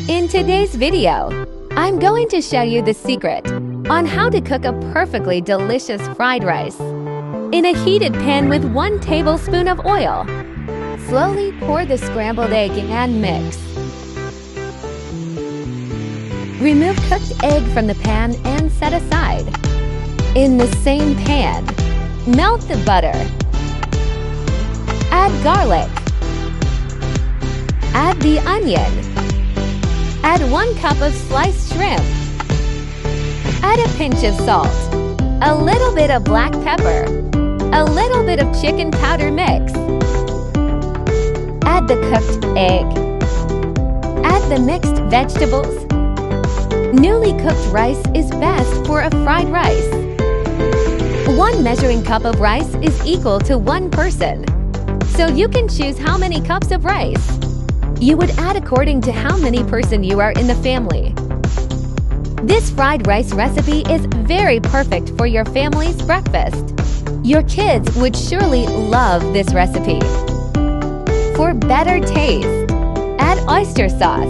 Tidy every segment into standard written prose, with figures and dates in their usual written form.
In today's video, I'm going to show you the secret on how to cook a perfectly delicious fried rice. In a heated pan with 1 tablespoon of oil, slowly pour the scrambled egg and mix. Remove cooked egg from the pan and set aside. In the same pan, melt the butter. Add garlic. Add the onion. Add 1 cup of sliced shrimp. Add a pinch of salt, a little bit of black pepper, a little bit of chicken powder mix. Add the cooked egg. Add the mixed vegetables. Newly cooked rice is best for a fried rice. 1 measuring cup of rice is equal to 1 person, so you can choose how many cups of rice. You would add according to how many person you are in the family. This fried rice recipe is very perfect for your family's breakfast. Your kids would surely love this recipe. For better taste, add oyster sauce.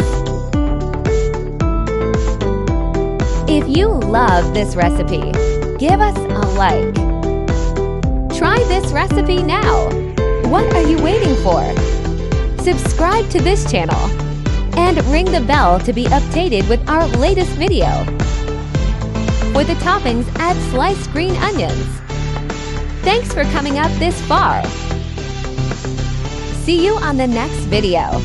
If you love this recipe, give us a like. Try this recipe now. What are you waiting for? Subscribe to this channel and ring the bell to be updated with our latest video. For the toppings, add sliced green onions. Thanks for coming up this far. See you on the next video.